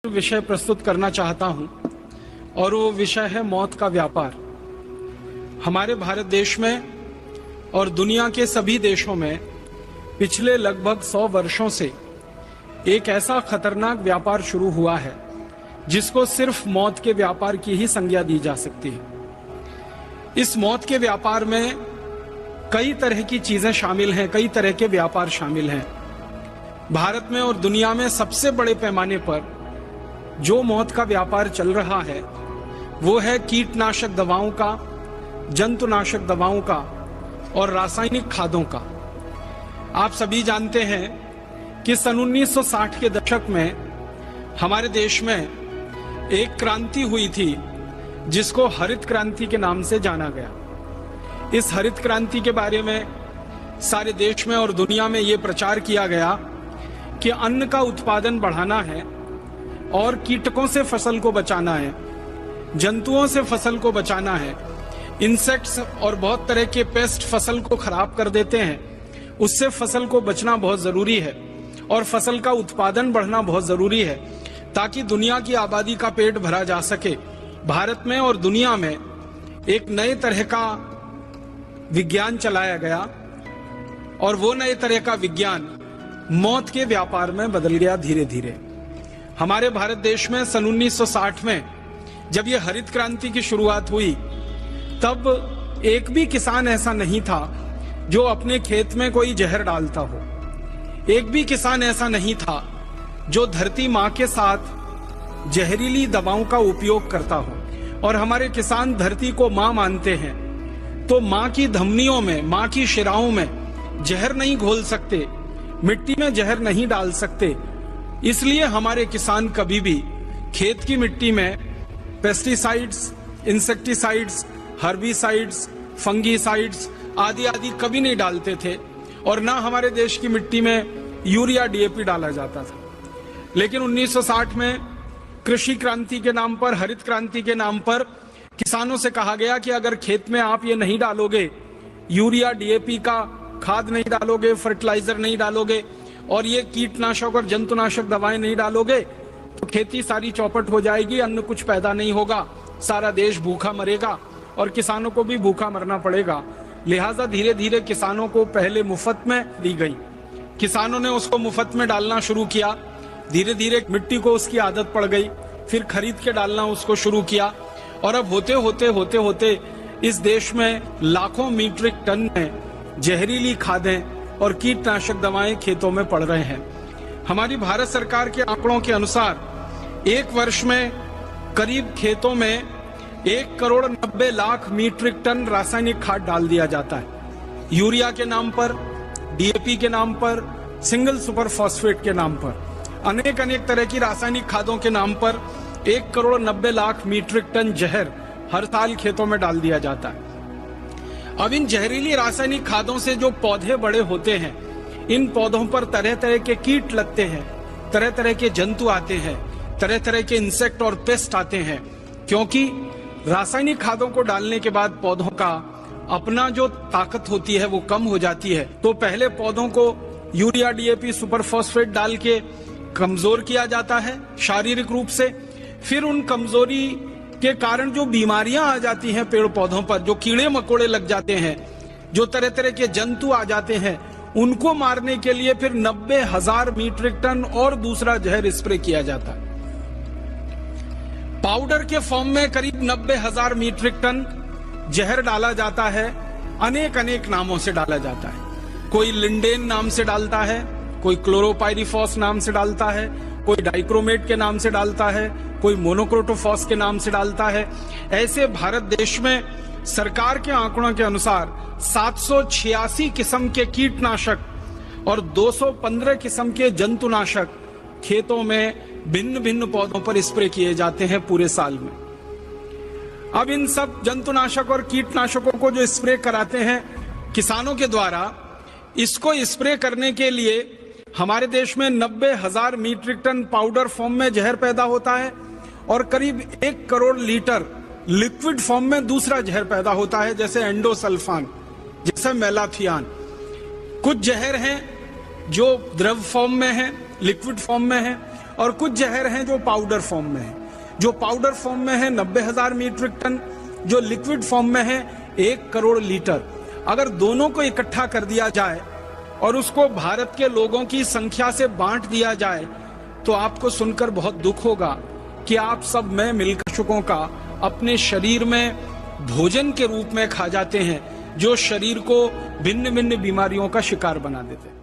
विषय प्रस्तुत करना चाहता हूं और वो विषय है मौत का व्यापार। हमारे भारत देश में और दुनिया के सभी देशों में पिछले लगभग 100 वर्षों से एक ऐसा खतरनाक व्यापार शुरू हुआ है जिसको सिर्फ मौत के व्यापार की ही संज्ञा दी जा सकती है। इस मौत के व्यापार में कई तरह की चीजें शामिल हैं, कई तरह के व्यापार शामिल हैं। भारत में और दुनिया में सबसे बड़े पैमाने पर जो मौत का व्यापार चल रहा है वो है कीटनाशक दवाओं का, जंतुनाशक दवाओं का और रासायनिक खादों का। आप सभी जानते हैं कि सन 1960 के दशक में हमारे देश में एक क्रांति हुई थी जिसको हरित क्रांति के नाम से जाना गया। इस हरित क्रांति के बारे में सारे देश में और दुनिया में ये प्रचार किया गया कि अन्न का उत्पादन बढ़ाना है और कीटकों से फसल को बचाना है, जंतुओं से फसल को बचाना है। इंसेक्ट्स और बहुत तरह के पेस्ट फसल को खराब कर देते हैं, उससे फसल को बचना बहुत जरूरी है और फसल का उत्पादन बढ़ना बहुत जरूरी है ताकि दुनिया की आबादी का पेट भरा जा सके। भारत में और दुनिया में एक नए तरह का विज्ञान चलाया गया और वो नए तरह का विज्ञान मौत के व्यापार में बदल गया धीरे धीरे। हमारे भारत देश में सन 1960 में जब ये हरित क्रांति की शुरुआत हुई तब एक भी किसान ऐसा नहीं था जो अपने खेत में कोई जहर डालता हो। एक भी किसान ऐसा नहीं था जो धरती माँ के साथ जहरीली दवाओं का उपयोग करता हो। और हमारे किसान धरती को माँ मानते हैं, तो माँ की धमनियों में, माँ की शिराओं में जहर नहीं घोल सकते, मिट्टी में जहर नहीं डाल सकते। इसलिए हमारे किसान कभी भी खेत की मिट्टी में पेस्टिसाइड्स, इंसेक्टिसाइड्स, हर्बिसाइड्स, फंगीसाइड्स आदि आदि कभी नहीं डालते थे और ना हमारे देश की मिट्टी में यूरिया, डीएपी डाला जाता था। लेकिन 1960 में कृषि क्रांति के नाम पर, हरित क्रांति के नाम पर किसानों से कहा गया कि अगर खेत में आप ये नहीं डालोगे, यूरिया, डीएपी का खाद नहीं डालोगे, फर्टिलाइजर नहीं डालोगे और ये कीटनाशक और जंतुनाशक दवाएं नहीं डालोगे तो खेती सारी चौपट हो जाएगी, अन्न कुछ पैदा नहीं होगा, सारा देश भूखा मरेगा और किसानों को भी भूखा मरना पड़ेगा। लिहाजा धीरे धीरे किसानों को पहले मुफ्त में दी गई, किसानों ने उसको मुफ्त में डालना शुरू किया। धीरे धीरे मिट्टी को उसकी आदत पड़ गई, फिर खरीद के डालना उसको शुरू किया और अब होते होते इस देश में लाखों मीट्रिक टन में जहरीली खादें और कीटनाशक दवाएं खेतों में पड़ रहे हैं। हमारी भारत सरकार के आंकड़ों के अनुसार एक वर्ष में करीब खेतों में 1,90,00,000 मीट्रिक टन रासायनिक खाद डाल दिया जाता है। यूरिया के नाम पर, डीएपी के नाम पर, सिंगल सुपर फॉस्फेट के नाम पर, अनेक तरह की रासायनिक खादों के नाम पर 1,90,00,000 मीट्रिक टन जहर हर साल खेतों में डाल दिया जाता है। अब इन जहरीली रासायनिक खादों से जो पौधे बड़े होते हैं, इन पौधों पर तरह तरह के कीट लगते हैं, तरह तरह के जंतु आते हैं, तरह तरह के इंसेक्ट और पेस्ट आते हैं, क्योंकि रासायनिक खादों को डालने के बाद पौधों का अपना जो ताकत होती है वो कम हो जाती है। तो पहले पौधों को यूरिया, डीएपी, सुपर फॉस्फेट डाल के कमजोर किया जाता है शारीरिक रूप से। फिर उन कमजोरी के कारण जो बीमारियां आ जाती हैं पेड़ पौधों पर, जो कीड़े मकोड़े लग जाते हैं, जो तरह तरह के जंतु आ जाते हैं, उनको मारने के लिए फिर 90,000 मीट्रिक टन और दूसरा जहर स्प्रे किया जाता है। पाउडर के फॉर्म में करीब 90,000 मीट्रिक टन जहर डाला जाता है। अनेक नामों से डाला जाता है। कोई लिंडेन नाम से डालता है, कोई क्लोरोपाइरिफॉस नाम से डालता है, कोई डाइक्रोमेट के नाम से डालता है, कोई मोनोक्रोटोफॉस के नाम से डालता है। ऐसे भारत देश में सरकार के आंकड़ों के अनुसार 786 किस्म के कीटनाशक और 215 किस्म के जंतुनाशक खेतों में भिन्न भिन्न पौधों पर स्प्रे किए जाते हैं पूरे साल में। अब इन सब जंतुनाशक और कीटनाशकों को जो स्प्रे कराते हैं किसानों के द्वारा, इसको स्प्रे करने के लिए हमारे देश में 90,000 मीट्रिक टन पाउडर फॉर्म में जहर पैदा होता है और करीब 1 करोड़ लीटर लिक्विड फॉर्म में दूसरा जहर पैदा होता है, जैसे एंडोसल्फान, जैसे मेलाथियान। कुछ जहर हैं जो द्रव फॉर्म में है, लिक्विड फॉर्म में है, और कुछ जहर हैं जो पाउडर फॉर्म में है। जो पाउडर फॉर्म में है 90,000 मीट्रिक टन, जो लिक्विड फॉर्म में है 1 करोड़ लीटर। अगर दोनों को इकट्ठा कर दिया जाए और उसको भारत के लोगों की संख्या से बांट दिया जाए तो आपको सुनकर बहुत दुख होगा कि आप सब में मिल्कशकों का अपने शरीर में भोजन के रूप में खा जाते हैं, जो शरीर को भिन्न भिन्न बीमारियों का शिकार बना देते हैं।